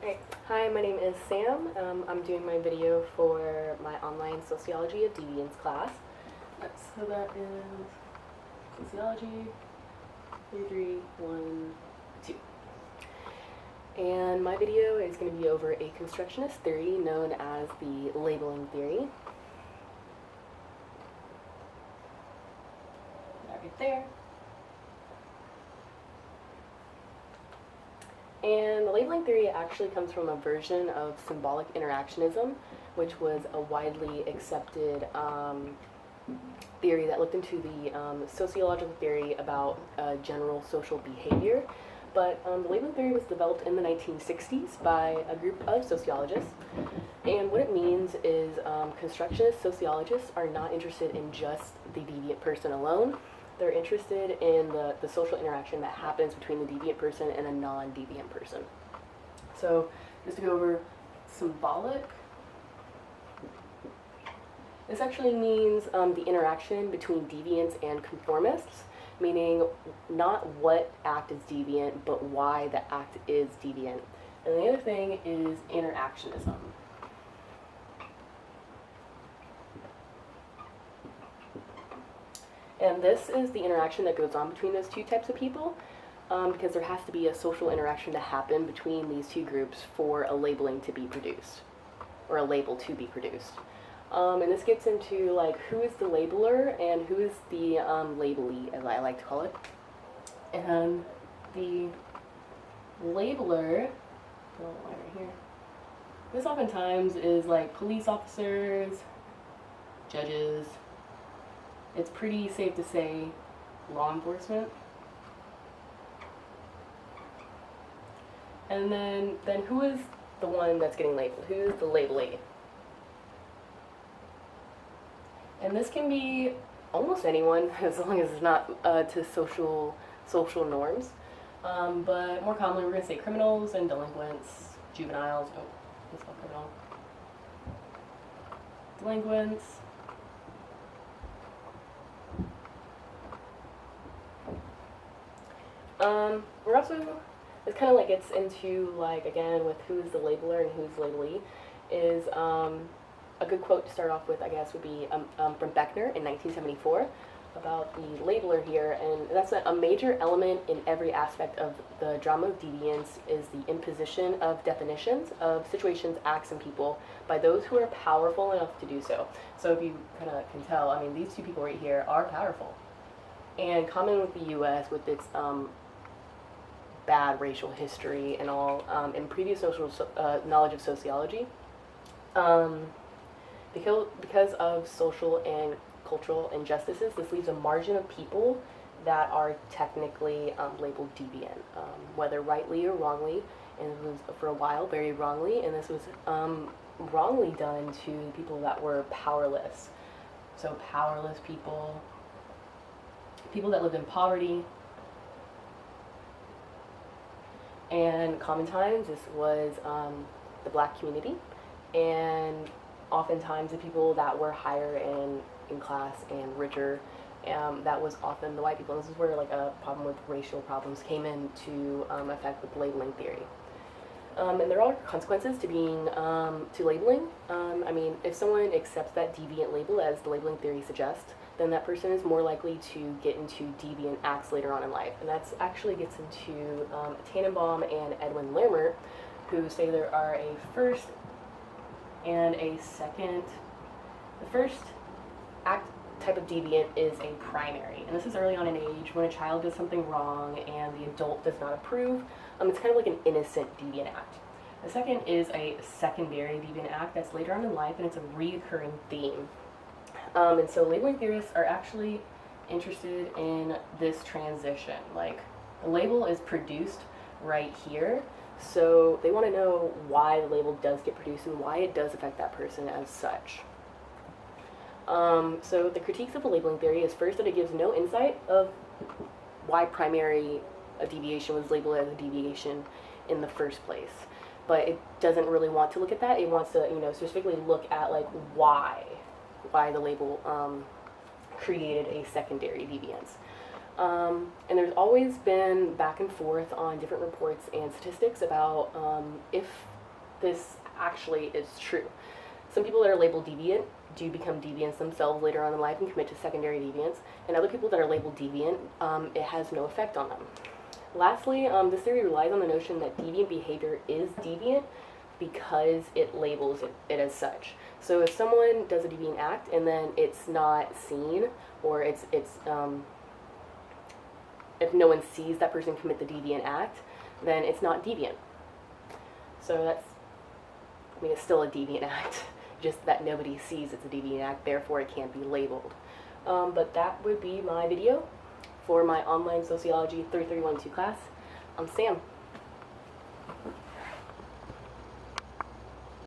Okay. Hi, my name is Sam. I'm doing my video for my online sociology of deviance class. So that is sociology 3312. And my video is going to be over a constructionist theory known as the labeling theory. That right there. And the labeling theory actually comes from a version of symbolic interactionism, which was a widely accepted theory that looked into the sociological theory about general social behavior. But the labeling theory was developed in the 1960s by a group of sociologists. And what it means is constructionist sociologists are not interested in just the deviant person alone. They're interested in the social interaction that happens between the deviant person and a non-deviant person. So just to go over symbolic, this actually means the interaction between deviants and conformists, meaning not what act is deviant, but why the act is deviant. And the other thing is interactionism. And this is the interaction that goes on between those two types of people, because there has to be a social interaction to happen between these two groups for a labeling to be produced, or a label to be produced. And this gets into like who is the labeler and who is the labelee, as I like to call it. And the labeler, right here, this oftentimes is like police officers, judges. It's pretty safe to say law enforcement. And then who is the one that's getting labeled? Who is the labelee? And this can be almost anyone, as long as it's not to social norms. But more commonly, we're going to say criminals and delinquents, juveniles. Oh, let's spell criminal. Delinquents. We're also, this kind of like gets into like, again, with who's the labeler and who's labelee, is a good quote to start off with, I guess, would be from Beckner in 1974 about the labeler here, and that's a major element in every aspect of the drama of deviance is the imposition of definitions of situations, acts, and people by those who are powerful enough to do so. So if you kind of can tell, I mean, these two people right here are powerful. And common with the U.S. with its bad racial history and all, and previous social knowledge of sociology, because of social and cultural injustices, this leaves a margin of people that are technically labeled deviant, whether rightly or wrongly, and it was for a while very wrongly, and this was wrongly done to people that were powerless. So powerless people, people that lived in poverty, and common times this was the black community, and oftentimes the people that were higher in class and richer, that was often the white people. And this is where like a problem with racial problems came into effect with labeling theory. And there are consequences to being to labeling. I mean, if someone accepts that deviant label, as the labeling theory suggests, then that person is more likely to get into deviant acts later on in life. And that actually gets into Tannenbaum and Edwin Lerner, who say there are a first and a second. The first act type of deviant is a primary, and this is early on in age when a child does something wrong and the adult does not approve. It's kind of like an innocent deviant act. The second is a secondary deviant act that's later on in life, and it's a reoccurring theme. And so labeling theorists are actually interested in this transition. Like, the label is produced right here, so they want to know why the label does get produced and why it does affect that person as such. So the critiques of the labeling theory is first that it gives no insight of why primary deviation was labeled as a deviation in the first place. But it doesn't really want to look at that. It wants to, specifically look at like why the label created a secondary deviance. And there's always been back and forth on different reports and statistics about if this actually is true. Some people that are labeled deviant do become deviants themselves later on in life and commit to secondary deviance, and other people that are labeled deviant, it has no effect on them. Lastly, this theory relies on the notion that deviant behavior is deviant because it labels it as such. So if someone does a deviant act and then it's not seen, or if no one sees that person commit the deviant act, then it's not deviant. So it's still a deviant act, just that nobody sees it's a deviant act, therefore it can't be labeled. But that would be my video for my online sociology 3312 class. I'm Sam.